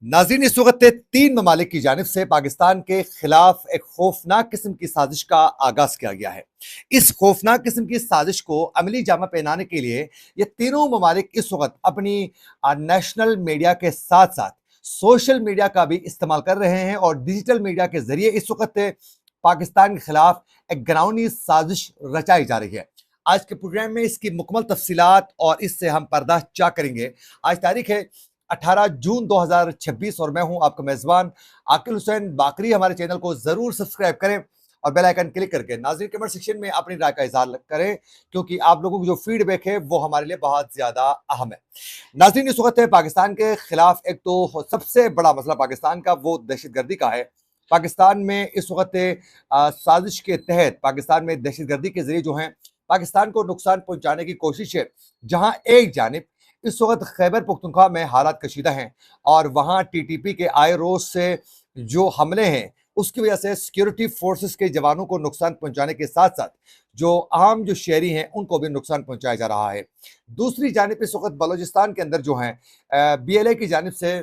नाज़रीन, इस वक्त 3 ममालिक की जानिब से पाकिस्तान के खिलाफ एक खौफनाक किस्म की साजिश का आगाज किया गया है। इस खौफनाक किस्म की साजिश को अमली जामा पहनाने के लिए ये तीनों ममालिक इस वक्त अपनी नेशनल मीडिया के साथ साथ सोशल मीडिया का भी इस्तेमाल कर रहे हैं और डिजिटल मीडिया के जरिए इस वक्त पाकिस्तान के खिलाफ एक घिनौनी साजिश रचाई जा रही है। आज के प्रोग्राम में इसकी मुकम्मल तफसीलात और इससे हम पर्दा चा करेंगे। आज तारीख है 18 जून 2026 और मैं हूं आपका मेजबान आकिल हुसैन बाकरी। हमारे चैनल को जरूर सब्सक्राइब करें और बेल आइकन क्लिक करके नाज़रीन कमेंट सेक्शन में अपनी राय का इजहार करें, क्योंकि आप लोगों की जो फीडबैक है वो हमारे लिए बहुत ज्यादा अहम है। नाज़रीन, इस वक्त है पाकिस्तान के खिलाफ एक तो सबसे बड़ा मसला पाकिस्तान का वो दहशतगर्दी का है। पाकिस्तान में इस वक्त साजिश के तहत पाकिस्तान में दहशतगर्दी के जरिए जो है पाकिस्तान को नुकसान पहुंचाने की कोशिश है। जहां एक जानिब इस वक्त खैबर पख्तूनख्वा में हालात कशीदा हैं और वहां टीटीपी के आए रोज से जो हमले हैं उसकी वजह से सिक्योरिटी फोर्सेस के जवानों को नुकसान पहुंचाने के साथ साथ जो आम जो शहरी हैं उनको भी नुकसान पहुंचाया जा रहा है। दूसरी जानिब इस वक्त बलोचिस्तान के अंदर जो है बीएलए की जानिब से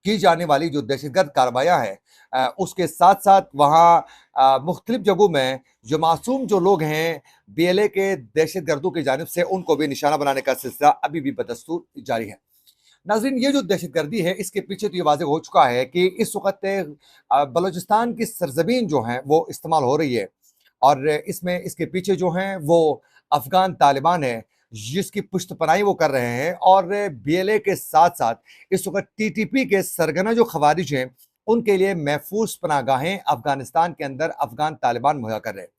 की जाने वाली जो दहशतगर्द कार्रवाइयाँ हैं उसके साथ साथ वहाँ मुख्तलिफ जगहों में जो मासूम जो लोग हैं बीएलए के दहशतगर्दों की जानिब से उनको भी निशाना बनाने का सिलसिला अभी भी बदस्तूर जारी है। नाज़रीन, ये जो दहशतगर्दी है इसके पीछे तो ये वाज़ेह हो चुका है कि इस वक्त बलूचिस्तान की सरजमीन जो है वो इस्तेमाल हो रही है और इसमें इसके पीछे जो हैं वो अफ़गान तालिबान है जिसकी पुश्तपनाही वो कर रहे हैं और बीएलए के साथ साथ इस वक्त टीटीपी के सरगना जो खवारिज हैं उनके लिए महफूज पनागाहें अफगानिस्तान के अंदर अफगान तालिबान मुहैया कर रहे हैं।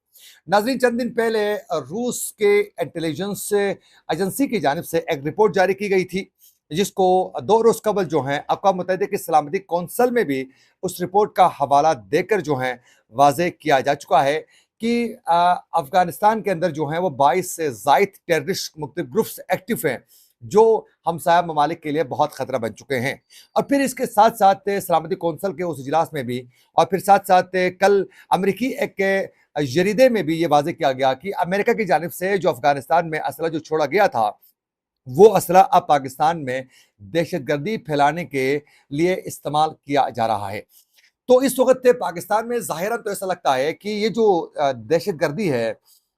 नाज़रीन, चंद दिन पहले रूस के इंटेलिजेंस एजेंसी की जानिब से एक रिपोर्ट जारी की गई थी जिसको 2 रोज़ कबल जो है अक़वाम मुत्तहिदा की सलामती कौंसल में भी उस रिपोर्ट का हवाला देकर जो है वाज़ेह किया जा चुका है कि अफगानिस्तान के अंदर जो है वो 22 से ज़ायद टेररिस्ट मुख्तलिफ ग्रुप्स एक्टिव हैं जो हमसाया ममालिक के लिए बहुत ख़तरा बन चुके हैं। और फिर इसके साथ साथ सलामती कौंसल के उस इजलास में भी और फिर साथ साथ कल अमरीकी एक जरीदे में भी ये वाज़ेह किया गया कि अमेरिका की जानिब से जो अफगानिस्तान में असला जो छोड़ा गया था वो असला अब पाकिस्तान में दहशतगर्दी फैलाने के लिए इस्तेमाल किया जा रहा है। तो इस वक्त पाकिस्तान में ज़ाहिरन तो ऐसा लगता है कि ये जो दहशतगर्दी है,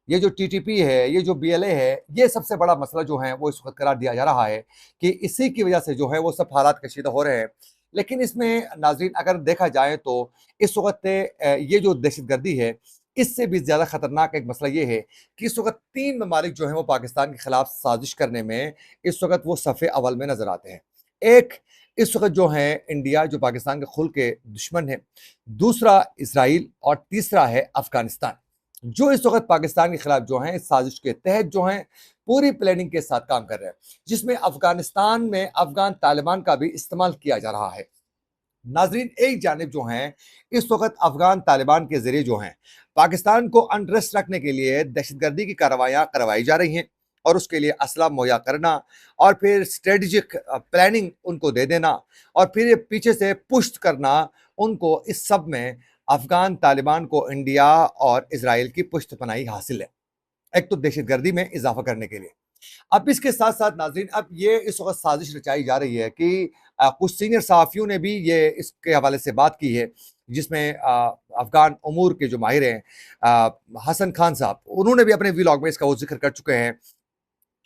ये जो टीटीपी है, ये जो बीएलए है, ये सबसे बड़ा मसला जो है वो इस वक्त करार दिया जा रहा है कि इसी की वजह से जो है वो सब हालात कशीदा हो रहे हैं। लेकिन इसमें नाज़रीन अगर देखा जाए तो इस वक्त ये जो दहशतगर्दी है इससे भी ज़्यादा ख़तरनाक एक मसला ये है कि इस वक्त 3 ममालिक जो हैं वो पाकिस्तान के ख़िलाफ़ साजिश करने में इस वक्त वो सफ़े अव्वल में नज़र आते हैं। एक इस वक्त जो है इंडिया जो पाकिस्तान के खुल के दुश्मन है, दूसरा इसराइल और तीसरा है अफगानिस्तान जो इस वक्त पाकिस्तान के खिलाफ जो है इस साजिश के तहत जो है पूरी प्लानिंग के साथ काम कर रहे हैं, जिसमें अफगानिस्तान में अफगान तालिबान का भी इस्तेमाल किया जा रहा है। नाजरीन, एक जानिब जो हैं इस वक्त अफगान तालिबान के जरिए जो हैं पाकिस्तान को अनरेस्ट रखने के लिए दहशतगर्दी की कार्रवाइयाँ करवाई जा रही हैं और उसके लिए असला मुहैया करना और फिर स्ट्रेटजिक प्लानिंग उनको दे देना और फिर ये पीछे से पुष्ट करना उनको, इस सब में अफगान तालिबान को इंडिया और इसराइल की पुष्टपनाही हासिल है एक तो दहशतगर्दी में इजाफा करने के लिए। अब इसके साथ साथ नाजरीन अब ये इस वक्त साजिश रचाई जा रही है कि कुछ सीनियर सहाफ़ियों ने भी ये इसके हवाले से बात की है, जिसमें अफ़गान उमूर के जो माहिर हैं हसन खान साहब, उन्होंने भी अपने व्लॉग में इसका वो जिक्र कर चुके हैं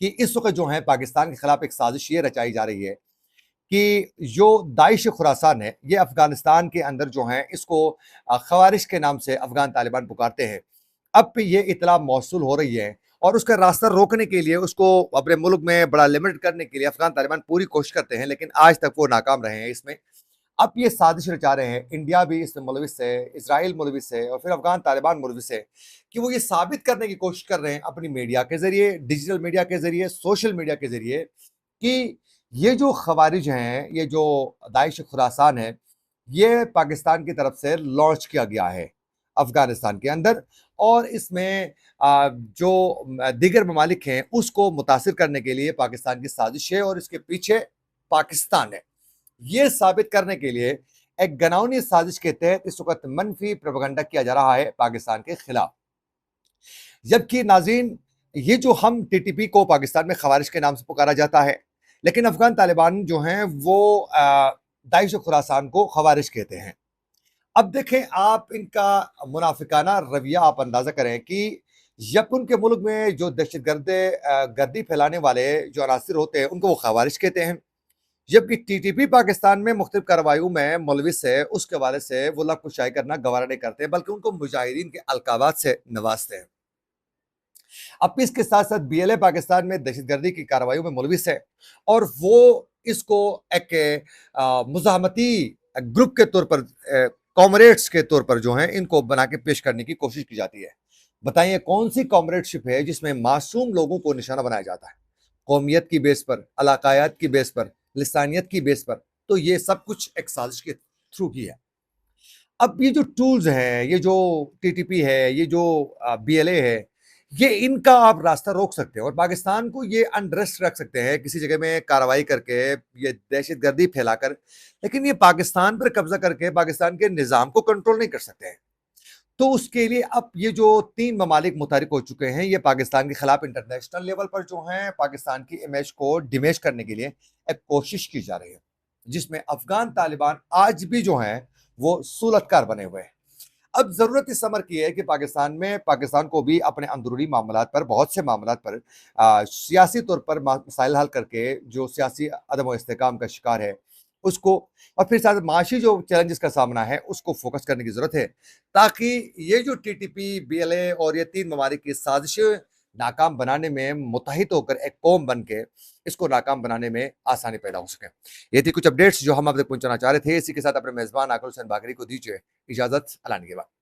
कि इस वक्त जो है पाकिस्तान के खिलाफ एक साजिश ये रचाई जा रही है कि जो दाइश खुरासान है ये अफ़गानिस्तान के अंदर जो है इसको खवारिश के नाम से अफ़गान तालिबान पुकारते हैं। अब ये इतला मौसूल हो रही है और उसका रास्ता रोकने के लिए, उसको अपने मुल्क में बड़ा लिमिट करने के लिए अफ़गान तालिबान पूरी कोशिश करते हैं, लेकिन आज तक वो नाकाम रहे हैं इसमें। अब ये साजिश रचा रहे हैं, इंडिया भी इसमें मुलविस है, इसराइल मुलविस है और फिर अफ़गान तालिबान मुलविस है कि वो ये साबित करने की कोशिश कर रहे हैं अपनी मीडिया के ज़रिए, डिजिटल मीडिया के ज़रिए, सोशल मीडिया के ज़रिए कि ये जो खवारिज हैं, ये जो दाइश खुरासान है, ये पाकिस्तान की तरफ से लॉन्च किया गया है अफ़गानिस्तान के अंदर और इसमें जो दीगर ममालिक हैं उसको मुतासिर करने के लिए पाकिस्तान की साजिश है और इसके पीछे पाकिस्तान है। ये साबित करने के लिए एक घिनौनी साजिश के तहत इस वक्त मनफी प्रोपेगेंडा किया जा रहा है पाकिस्तान के खिलाफ। जबकि नाज़रीन, ये जो हम टीटीपी को पाकिस्तान में खवारिज के नाम से पुकारा जाता है, लेकिन अफ़गान तालिबान जो हैं वो दाइश खुरासान को खवारिज कहते हैं। अब देखें आप इनका मुनाफिकाना रवैया आप अंदाजा करें कि जब उनके मुल्क में जो दहशतगर्द गर्दी फैलाने वाले जो अनासिर होते हैं उनको वो खवारिज कहते हैं, जबकि टीटीपी पाकिस्तान में मुख्तलिफ कार्रवाइयों में मुलविस है, उसके हवाले से वो लफ्ज़ कुशाई करना गवारा नहीं करते बल्कि उनको मुजाहिदीन के अलकाबात से नवाजते हैं। अब भी इसके साथ साथ बीएलए पाकिस्तान में दहशतगर्दी की कार्रवाइयों में मुलविस है और वो इसको एक मुज़ाहमती ग्रुप के तौर पर, कॉमरेड्स के तौर पर जो हैं इनको बना के पेश करने की कोशिश की जाती है। बताइए कौन सी कॉमरेडशिप है जिसमें मासूम लोगों को निशाना बनाया जाता है, कौमियत की बेस पर, अलाकायात की बेस पर, लिसानियत की बेस पर। तो ये सब कुछ एक साजिश के थ्रू की है। अब ये जो टूल्स हैं, ये जो टीटीपी है, ये जो बीएलए है, ये इनका आप रास्ता रोक सकते हैं और पाकिस्तान को ये अनरेस्ट रख सकते हैं किसी जगह में कार्रवाई करके, ये दहशतगर्दी फैलाकर, लेकिन ये पाकिस्तान पर कब्जा करके पाकिस्तान के निज़ाम को कंट्रोल नहीं कर सकते हैं। तो उसके लिए अब ये जो 3 ममालिक मुतहरिक हो चुके हैं, ये पाकिस्तान के खिलाफ इंटरनेशनल लेवल पर जो हैं पाकिस्तान की इमेज को डिमेज करने के लिए एक कोशिश की जा रही है, जिसमें अफगान तालिबान आज भी जो हैं वो सूलतकार बने हुए हैं। अब ज़रूरत इस अमर की है कि पाकिस्तान को भी अपने अंदरूनी मामलात पर, बहुत से मामलात पर सियासी तौर पर मसाइल हल करके जो सियासी अदम व इस्तेहकाम का शिकार है उसको, और फिर साथ माशी जो चैलेंजेस का सामना है उसको फोकस करने की ज़रूरत है, ताकि ये जो टीटीपी, बीएलए और ये 3 ममालिक की साजिशें नाकाम बनाने में मुत्तहिद होकर एक कौम बन के इसको नाकाम बनाने में आसानी पैदा हो सके। ये थी कुछ अपडेट्स जो हम आप तक पहुंचाना चाह रहे थे। इसी के साथ अपने मेज़बान आकिल हुसैन बाकरी को दीजिए इजाज़त। अल्लाह निगहबान।